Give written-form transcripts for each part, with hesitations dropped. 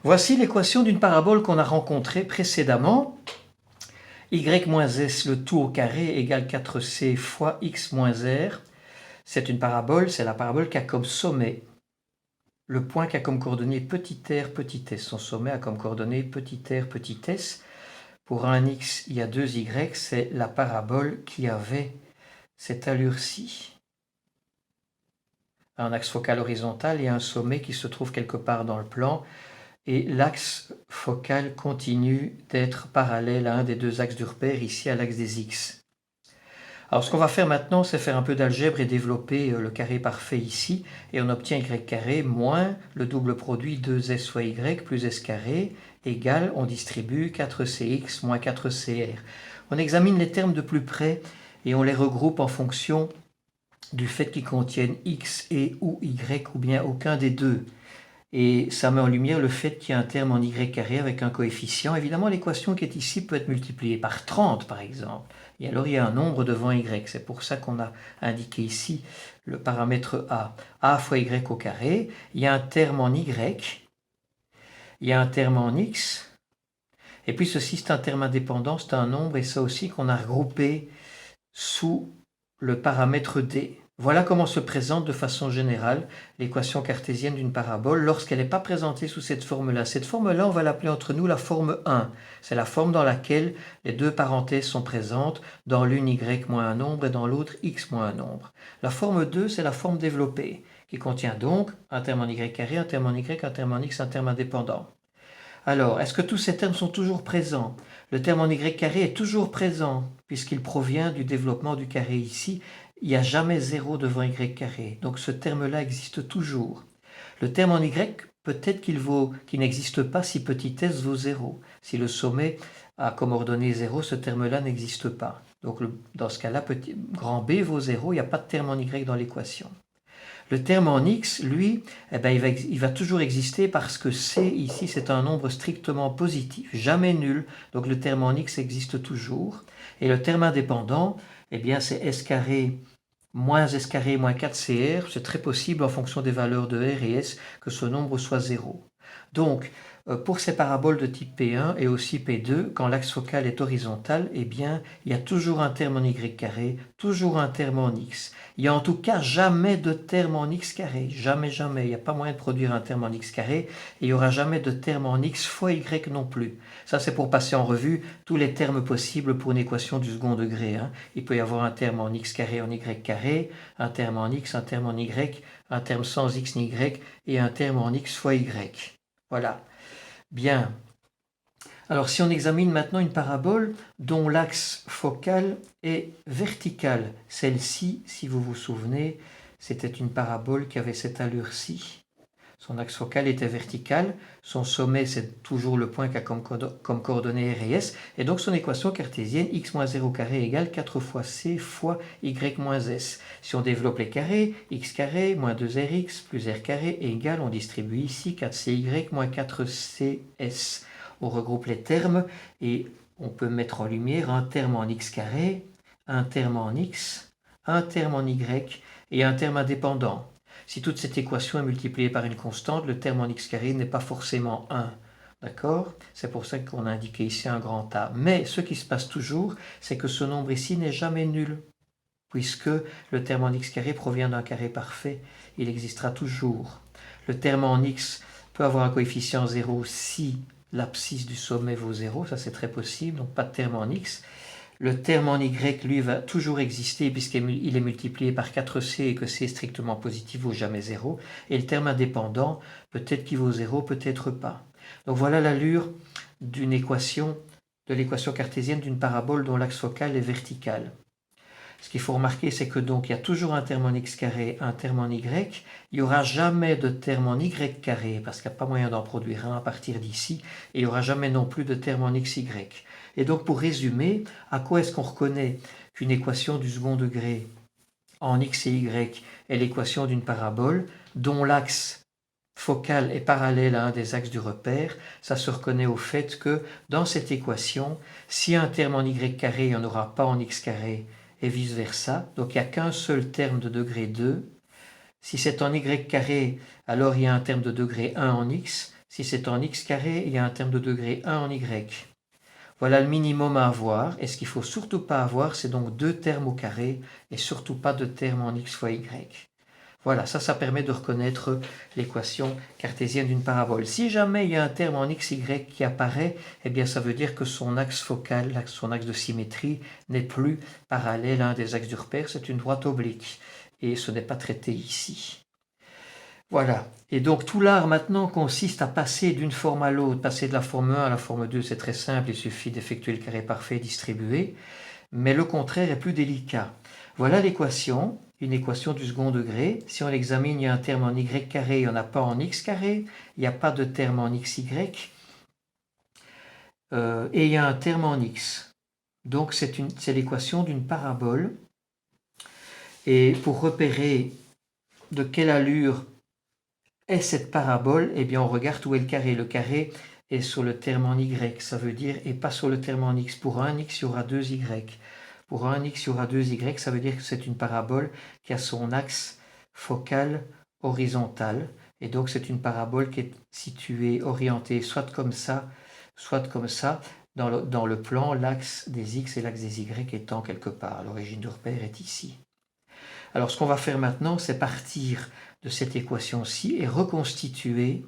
Voici l'équation d'une parabole qu'on a rencontrée précédemment. Y moins s le tout au carré égale 4c fois x moins r. C'est une parabole, c'est la parabole qui a comme sommet le point qui a comme coordonnée petit r, petit s. Son sommet a comme coordonnée petit r, petit s. Pour un x, il y a 2 y, c'est la parabole qui avait cette allure-ci. Un axe focal horizontal et un sommet qui se trouve quelque part dans le plan. Et l'axe focal continue d'être parallèle à un des 2 axes du repère, ici à l'axe des x. Alors ce qu'on va faire maintenant, c'est faire un peu d'algèbre et développer le carré parfait ici. Et on obtient y carré moins le double produit 2s fois y plus s carré égale, on distribue 4cx moins 4cr. On examine les termes de plus près et on les regroupe en fonction du fait qu'ils contiennent x et ou y ou bien aucun des deux. Et ça met en lumière le fait qu'il y a un terme en y carré avec un coefficient. Évidemment, l'équation qui est ici peut être multipliée par 30 par exemple. Et alors il y a un nombre devant y. C'est pour ça qu'on a indiqué ici le paramètre a. A fois y au carré. Il y a un terme en y. Il y a un terme en x. Et puis ceci c'est un terme indépendant, c'est un nombre. Et ça aussi qu'on a regroupé sous le paramètre d. Voilà comment se présente de façon générale l'équation cartésienne d'une parabole lorsqu'elle n'est pas présentée sous cette forme-là. Cette forme-là, on va l'appeler entre nous la forme 1. C'est la forme dans laquelle les deux parenthèses sont présentes, dans l'une y moins un nombre et dans l'autre x moins un nombre. La forme 2, c'est la forme développée, qui contient donc un terme en y carré, un terme en y, un terme en x, un terme indépendant. Alors, est-ce que tous ces termes sont toujours présents? Le terme en y carré est toujours présent, puisqu'il provient du développement du carré ici. Il n'y a jamais 0 devant y carré, donc ce terme-là existe toujours. Le terme en y, peut-être qu'il n'existe pas si petit s vaut 0. Si le sommet a comme ordonnée 0, ce terme-là n'existe pas. Donc dans ce cas-là, grand B vaut 0, il n'y a pas de terme en y dans l'équation. Le terme en x, lui, il va toujours exister parce que c, ici, c'est un nombre strictement positif, jamais nul. Donc le terme en x existe toujours. Et le terme indépendant, c'est s carré moins 4cr. C'est très possible en fonction des valeurs de r et s que ce nombre soit 0. Donc, pour ces paraboles de type P1 et aussi P2, quand l'axe focal est horizontal, il y a toujours un terme en y carré, toujours un terme en x. Il n'y a en tout cas jamais de terme en x carré, jamais, jamais. Il n'y a pas moyen de produire un terme en x carré et il n'y aura jamais de terme en x fois y non plus. Ça, c'est pour passer en revue tous les termes possibles pour une équation du second degré. Il peut y avoir un terme en x carré en y carré, un terme en x, un terme en y, un terme sans x ni y et un terme en x fois y. Voilà. Bien. Alors si on examine maintenant une parabole dont l'axe focal est vertical, celle-ci, si vous vous souvenez, c'était une parabole qui avait cette allure-ci. Son axe focal était vertical, son sommet c'est toujours le point qui a comme coordonnée r et s, et donc son équation cartésienne x moins 0 carré égale 4 fois c fois y moins s. Si on développe les carrés, x carré moins 2rx plus r carré égale, on distribue ici 4cy moins 4cs. On regroupe les termes et on peut mettre en lumière un terme en x carré, un terme en x, un terme en y et un terme indépendant. Si toute cette équation est multipliée par une constante, le terme en x carré n'est pas forcément 1. D'accord? C'est pour ça qu'on a indiqué ici un grand A. Mais ce qui se passe toujours, c'est que ce nombre ici n'est jamais nul, puisque le terme en x carré provient d'un carré parfait. Il existera toujours. Le terme en x peut avoir un coefficient 0 si l'abscisse du sommet vaut 0, ça c'est très possible, donc pas de terme en x. Le terme en y, lui, va toujours exister puisqu'il est multiplié par 4c et que c est strictement positif, vaut jamais 0. Et le terme indépendant, peut-être qu'il vaut 0, peut-être pas. Donc voilà l'allure d'une équation, de l'équation cartésienne d'une parabole dont l'axe focal est vertical. Ce qu'il faut remarquer, c'est que donc il y a toujours un terme en x carré, un terme en y. Il n'y aura jamais de terme en y carré parce qu'il n'y a pas moyen d'en produire un à partir d'ici. Et il n'y aura jamais non plus de terme en xy. Et donc pour résumer, à quoi est-ce qu'on reconnaît qu'une équation du second degré en x et y est l'équation d'une parabole dont l'axe focal est parallèle à un des axes du repère? Ça se reconnaît au fait que dans cette équation, si un terme en y carré, il n'y en aura pas en x carré et vice-versa. Donc il n'y a qu'un seul terme de degré 2. Si c'est en y carré, alors il y a un terme de degré 1 en x. Si c'est en x carré, il y a un terme de degré 1 en y. Voilà le minimum à avoir. Et ce qu'il ne faut surtout pas avoir, c'est donc 2 termes au carré et surtout pas de termes en x fois y. Voilà, ça permet de reconnaître l'équation cartésienne d'une parabole. Si jamais il y a un terme en xy qui apparaît, eh bien ça veut dire que son axe focal, son axe de symétrie, n'est plus parallèle à un des axes du repère, c'est une droite oblique. Et ce n'est pas traité ici. Voilà. Et donc tout l'art maintenant consiste à passer d'une forme à l'autre, passer de la forme 1 à la forme 2, c'est très simple, il suffit d'effectuer le carré parfait distribué, mais le contraire est plus délicat. Voilà l'équation, une équation du second degré. Si on l'examine, il y a un terme en y carré, il n'y en a pas en x carré, il n'y a pas de terme en xy, et il y a un terme en x. Donc c'est l'équation d'une parabole. Et pour repérer de quelle allure est cette parabole, eh bien on regarde où est le carré. Le carré est sur le terme en y, ça veut dire, et pas sur le terme en x. Pour un x, il y aura 2 y. Pour un x, il y aura 2 y, ça veut dire que c'est une parabole qui a son axe focal horizontal. Et donc c'est une parabole qui est située, orientée, soit comme ça. Dans le plan, l'axe des x et l'axe des y étant quelque part. L'origine du repère est ici. Alors ce qu'on va faire maintenant, c'est partir de cette équation-ci et reconstituer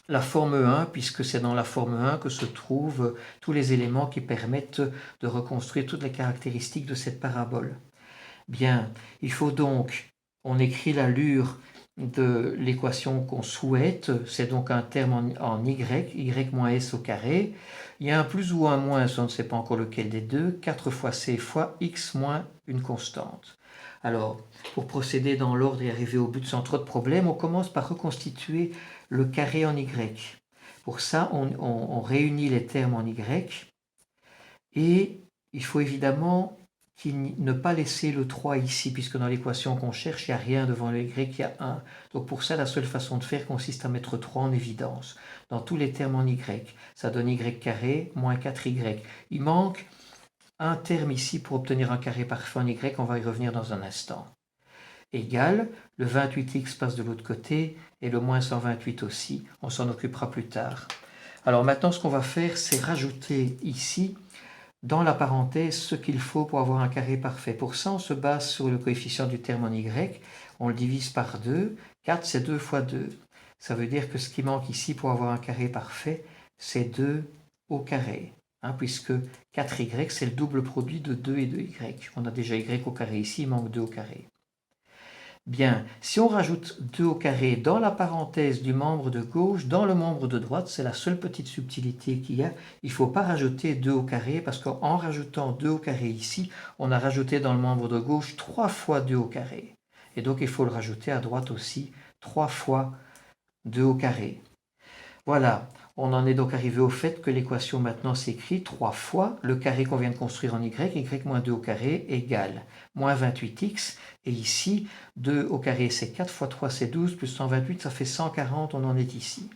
la forme 1, puisque c'est dans la forme 1 que se trouvent tous les éléments qui permettent de reconstruire toutes les caractéristiques de cette parabole. Bien, il faut donc, on écrit l'allure de l'équation qu'on souhaite, c'est donc un terme en y moins s au carré. Il y a un plus ou un moins, on ne sait pas encore lequel des deux, 4 fois c fois x moins une constante. Alors, pour procéder dans l'ordre et arriver au but sans trop de problèmes, on commence par reconstituer le carré en y. Pour ça, on réunit les termes en y et il faut évidemment ne pas laisser le 3 ici, puisque dans l'équation qu'on cherche, il n'y a rien devant le y, il y a 1. Donc pour ça, la seule façon de faire consiste à mettre 3 en évidence. Dans tous les termes en y, ça donne y carré moins 4y. Il manque un terme ici pour obtenir un carré parfait en y, on va y revenir dans un instant. Égal, le 28x passe de l'autre côté et le moins 128 aussi, on s'en occupera plus tard. Alors maintenant ce qu'on va faire, c'est rajouter ici dans la parenthèse ce qu'il faut pour avoir un carré parfait. Pour ça, on se base sur le coefficient du terme en y, on le divise par 2, 4 c'est 2 fois 2. Ça veut dire que ce qui manque ici pour avoir un carré parfait, c'est 2 au carré. Puisque 4y, c'est le double produit de 2 et de y. On a déjà y au carré ici, il manque 2 au carré. Bien, si on rajoute 2 au carré dans la parenthèse du membre de gauche, dans le membre de droite, c'est la seule petite subtilité qu'il y a. Il ne faut pas rajouter 2 au carré, parce qu'en rajoutant 2 au carré ici, on a rajouté dans le membre de gauche 3 fois 2 au carré. Et donc il faut le rajouter à droite aussi, 3 fois 2 au carré. Voilà, on en est donc arrivé au fait que l'équation maintenant s'écrit 3 fois le carré qu'on vient de construire en y moins 2 au carré égale moins 28x. Et ici, 2 au carré c'est 4 fois 3 c'est 12, plus 128 ça fait 140, on en est ici.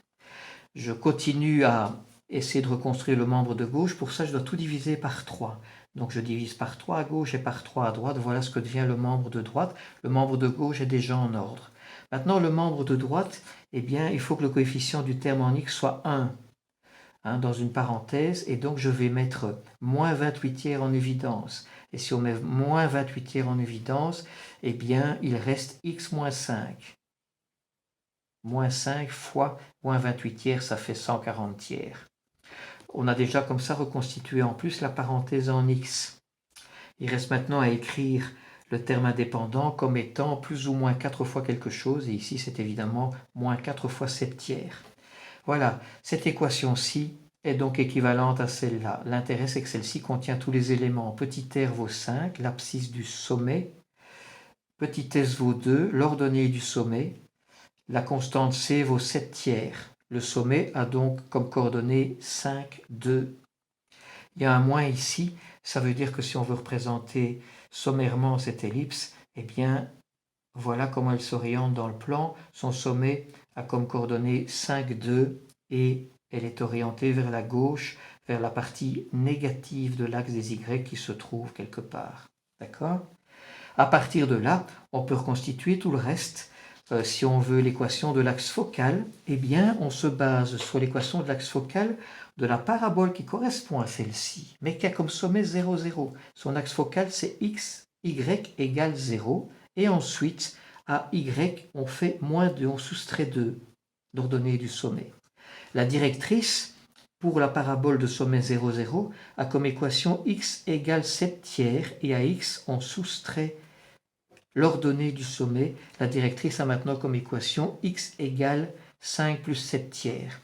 Je continue à essayer de reconstruire le membre de gauche, pour ça je dois tout diviser par 3. Donc je divise par 3 à gauche et par 3 à droite, voilà ce que devient le membre de droite. Le membre de gauche est déjà en ordre. Maintenant, le membre de droite, eh bien, il faut que le coefficient du terme en x soit 1 dans une parenthèse, et donc je vais mettre moins 28 tiers en évidence. Et si on met moins 28 tiers en évidence, eh bien, il reste x moins 5. Moins 5 fois moins 28 tiers, ça fait 140 tiers. On a déjà comme ça reconstitué en plus la parenthèse en x. Il reste maintenant à écrire le terme indépendant comme étant plus ou moins 4 fois quelque chose, et ici c'est évidemment moins 4 fois 7 tiers. Voilà, cette équation-ci est donc équivalente à celle-là. L'intérêt c'est que celle-ci contient tous les éléments. Petit r vaut 5, l'abscisse du sommet, petit s vaut 2, l'ordonnée du sommet, la constante c vaut 7 tiers. Le sommet a donc comme coordonnées 5, 2. Il y a un moins ici, ça veut dire que si on veut représenter sommairement cette ellipse, eh bien, voilà comment elle s'oriente dans le plan. Son sommet a comme coordonnées 5, 2 et elle est orientée vers la gauche, vers la partie négative de l'axe des Y qui se trouve quelque part. D'accord ? À partir de là, on peut reconstituer tout le reste. si on veut l'équation de l'axe focal, eh bien, on se base sur l'équation de l'axe focal de la parabole qui correspond à celle-ci, mais qui a comme sommet 0, 0. Son axe focal, c'est x, y égale 0. Et ensuite, à y, on fait moins 2, on soustrait 2 d'ordonnée du sommet. La directrice, pour la parabole de sommet 0, 0, a comme équation x égale 7 tiers, et à x, on soustrait l'ordonnée du sommet. La directrice a maintenant comme équation x égale 5 plus 7 tiers.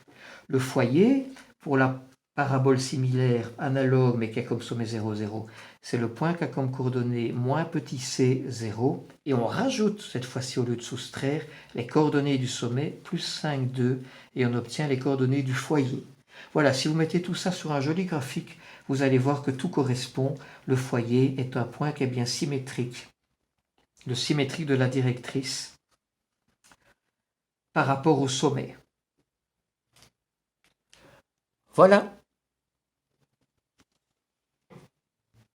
Le foyer, pour la parabole similaire, analogue, mais qui a comme sommet 0, 0, c'est le point qui a comme coordonnées moins petit c, 0, et on rajoute, cette fois-ci au lieu de soustraire, les coordonnées du sommet, plus 5, 2, et on obtient les coordonnées du foyer. Voilà, si vous mettez tout ça sur un joli graphique, vous allez voir que tout correspond. Le foyer est un point qui est bien symétrique, le symétrique de la directrice par rapport au sommet. Voilà.